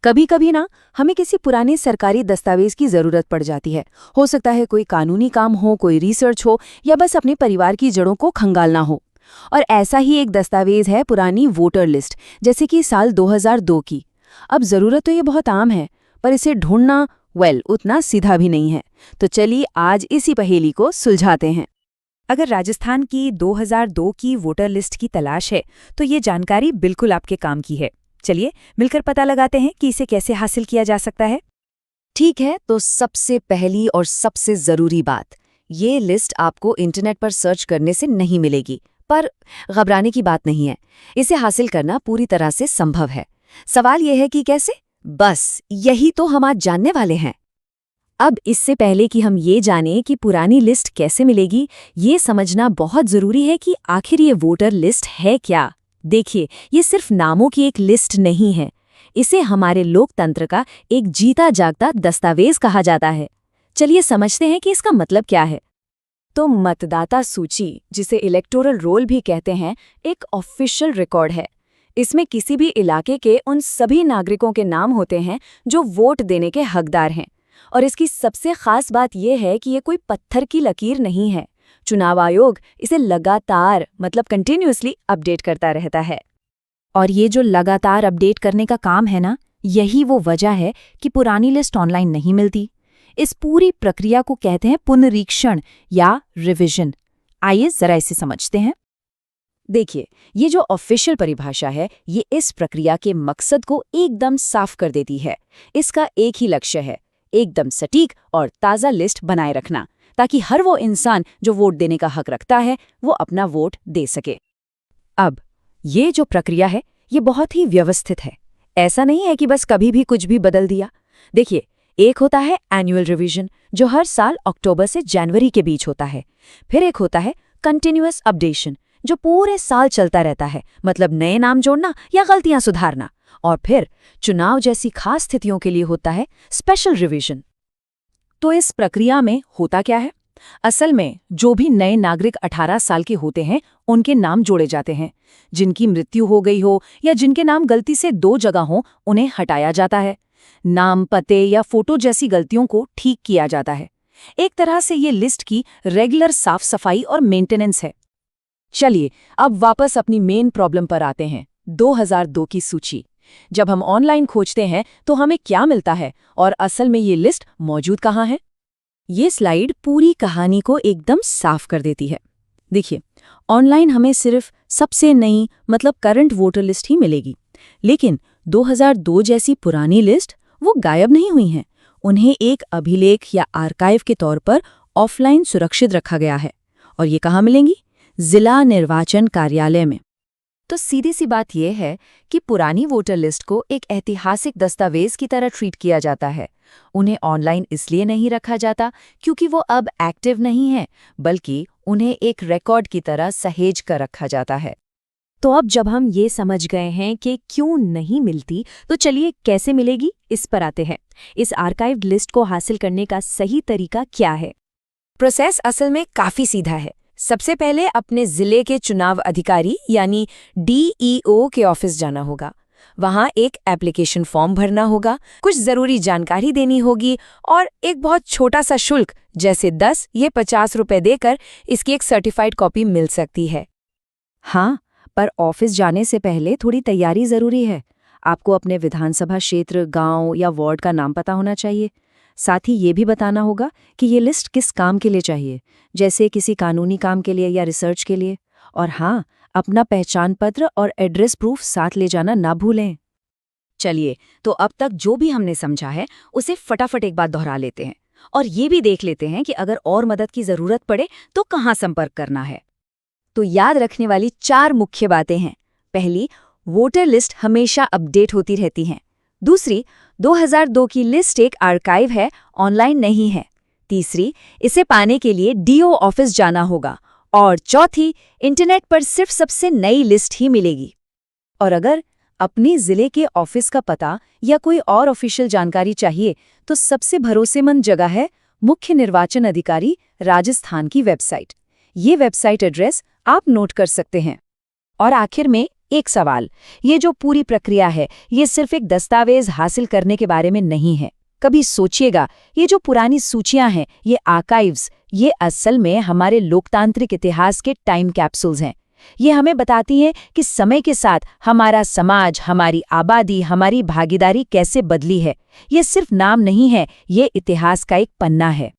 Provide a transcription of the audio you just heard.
कभी कभी ना हमें किसी पुराने सरकारी दस्तावेज की जरूरत पड़ जाती है। हो सकता है कोई कानूनी काम हो, कोई रिसर्च हो, या बस अपने परिवार की जड़ों को खंगालना हो। और ऐसा ही एक दस्तावेज है पुरानी वोटर लिस्ट, जैसे कि साल 2002 की। अब जरूरत तो ये बहुत आम है, पर इसे ढूंढना उतना सीधा भी नहीं है। तो चलिए आज इसी पहेली को सुलझाते हैं। अगर राजस्थान की 2002 की वोटर लिस्ट की तलाश है तो ये जानकारी बिल्कुल आपके काम की है। चलिए मिलकर पता लगाते हैं कि इसे कैसे हासिल किया जा सकता है। ठीक है, तो सबसे पहली और सबसे जरूरी बात, ये लिस्ट आपको इंटरनेट पर सर्च करने से नहीं मिलेगी। पर घबराने की बात नहीं है, इसे हासिल करना पूरी तरह से संभव है। सवाल यह है कि कैसे? बस यही तो हम आज जानने वाले हैं। अब इससे पहले कि हम ये जानें कि पुरानी लिस्ट कैसे मिलेगी, ये समझना बहुत जरूरी है कि आखिर ये वोटर लिस्ट है क्या। देखिए, ये सिर्फ नामों की एक लिस्ट नहीं है, इसे हमारे लोकतंत्र का एक जीता जागता दस्तावेज कहा जाता है। चलिए समझते हैं कि इसका मतलब क्या है। तो मतदाता सूची, जिसे इलेक्टोरल रोल भी कहते हैं, एक ऑफिशियल रिकॉर्ड है। इसमें किसी भी इलाके के उन सभी नागरिकों के नाम होते हैं जो वोट देने के हकदार हैं। और इसकी सबसे खास बात यह है कि ये कोई पत्थर की लकीर नहीं है। चुनाव आयोग इसे लगातार कंटिन्यूअसली अपडेट करता रहता है। और ये जो लगातार अपडेट करने का काम है ना, यही वो वजह है कि पुरानी लिस्ट ऑनलाइन नहीं मिलती। इस पूरी प्रक्रिया को कहते हैं पुनरीक्षण या रिवीजन। आइए जरा इसे समझते हैं। देखिए, ये जो ऑफिशियल परिभाषा है, ये इस प्रक्रिया के मकसद को एकदम साफ कर देती है। इसका एक ही लक्ष्य है, एकदम सटीक और ताज़ा लिस्ट बनाए रखना, ताकि हर वो इंसान जो वोट देने का हक रखता है वो अपना वोट दे सके। अब ये जो प्रक्रिया है, ये बहुत ही व्यवस्थित है। ऐसा नहीं है कि बस कभी भी कुछ भी बदल दिया। देखिए, एक होता है एनुअल रिवीजन, जो हर साल अक्टूबर से जनवरी के बीच होता है। फिर एक होता है कंटिन्यूअस अपडेशन, जो पूरे साल चलता रहता है, मतलब नए नाम जोड़ना या गलतियां सुधारना। और फिर चुनाव जैसी खास स्थितियों के लिए होता है स्पेशल रिवीजन। तो इस प्रक्रिया में होता क्या है? असल में जो भी नए नागरिक 18 साल के होते हैं, उनके नाम जोड़े जाते हैं। जिनकी मृत्यु हो गई हो या जिनके नाम गलती से 2 जगह हो, उन्हें हटाया जाता है। नाम, पते या फोटो जैसी गलतियों को ठीक किया जाता है। एक तरह से ये लिस्ट की रेगुलर साफ सफाई और मेंटेनेंस है। चलिए अब वापस अपनी मेन प्रॉब्लम पर आते हैं, 2002 की सूची। जब हम ऑनलाइन खोजते हैं तो हमें क्या मिलता है, और असल में ये लिस्ट मौजूद कहाँ है? ये स्लाइड पूरी कहानी को एकदम साफ कर देती है। देखिए, ऑनलाइन हमें सिर्फ सबसे नई करंट वोटर लिस्ट ही मिलेगी, लेकिन 2002 जैसी पुरानी लिस्ट वो गायब नहीं हुई हैं। उन्हें एक अभिलेख या आर्काइव के तौर पर ऑफलाइन सुरक्षित रखा गया है। और ये कहाँ मिलेंगी? जिला निर्वाचन कार्यालय में। तो सीधी सी बात यह है कि पुरानी वोटर लिस्ट को एक ऐतिहासिक दस्तावेज की तरह ट्रीट किया जाता है। उन्हें ऑनलाइन इसलिए नहीं रखा जाता क्योंकि वो अब एक्टिव नहीं है, बल्कि उन्हें एक रिकॉर्ड की तरह सहेज कर रखा जाता है। तो अब जब हम ये समझ गए हैं कि क्यों नहीं मिलती, तो चलिए कैसे मिलेगी, इस पर आते हैं। इस आर्काइव्ड लिस्ट को हासिल करने का सही तरीका क्या है? प्रोसेस असल में काफी सीधा है। सबसे पहले अपने जिले के चुनाव अधिकारी यानी DEO के ऑफिस जाना होगा। वहां एक एप्लीकेशन फॉर्म भरना होगा, कुछ जरूरी जानकारी देनी होगी और एक बहुत छोटा सा शुल्क जैसे 10 या 50 रुपए देकर इसकी एक सर्टिफाइड कॉपी मिल सकती है। हाँ, पर ऑफिस जाने से पहले थोड़ी तैयारी जरूरी है। आपको अपने विधानसभा क्षेत्र, गांव या वार्ड का नाम पता होना चाहिए। साथ ही ये भी बताना होगा कि ये लिस्ट किस काम के लिए चाहिए, जैसे किसी कानूनी काम के लिए या रिसर्च के लिए। और हाँ, अपना पहचान पत्र और एड्रेस प्रूफ साथ ले जाना ना भूलें। चलिए, तो अब तक जो भी हमने समझा है उसे फटाफट एक बार दोहरा लेते हैं और ये भी देख लेते हैं कि अगर और मदद की जरूरत पड़े तो कहाँ संपर्क करना है। तो याद रखने वाली 4 मुख्य बातें हैं। पहली, वोटर लिस्ट हमेशा अपडेट होती रहती है। दूसरी, 2002 की लिस्ट एक आर्काइव है, ऑनलाइन नहीं है। तीसरी, इसे पाने के लिए DO ऑफिस जाना होगा। और चौथी, इंटरनेट पर सिर्फ सबसे नई लिस्ट ही मिलेगी। और अगर अपने जिले के ऑफिस का पता या कोई और ऑफिशियल जानकारी चाहिए तो सबसे भरोसेमंद जगह है मुख्य निर्वाचन अधिकारी राजस्थान की वेबसाइट। ये वेबसाइट एड्रेस आप नोट कर सकते हैं। और आखिर में एक सवाल, ये जो पूरी प्रक्रिया है, ये सिर्फ एक दस्तावेज हासिल करने के बारे में नहीं है। कभी सोचिएगा, ये जो पुरानी सूचियां हैं, ये आर्काइव्स, ये असल में हमारे लोकतांत्रिक इतिहास के टाइम कैप्सूल्स हैं। ये हमें बताती हैं कि समय के साथ हमारा समाज, हमारी आबादी, हमारी भागीदारी कैसे बदली है। ये सिर्फ नाम नहीं है, ये इतिहास का एक पन्ना है।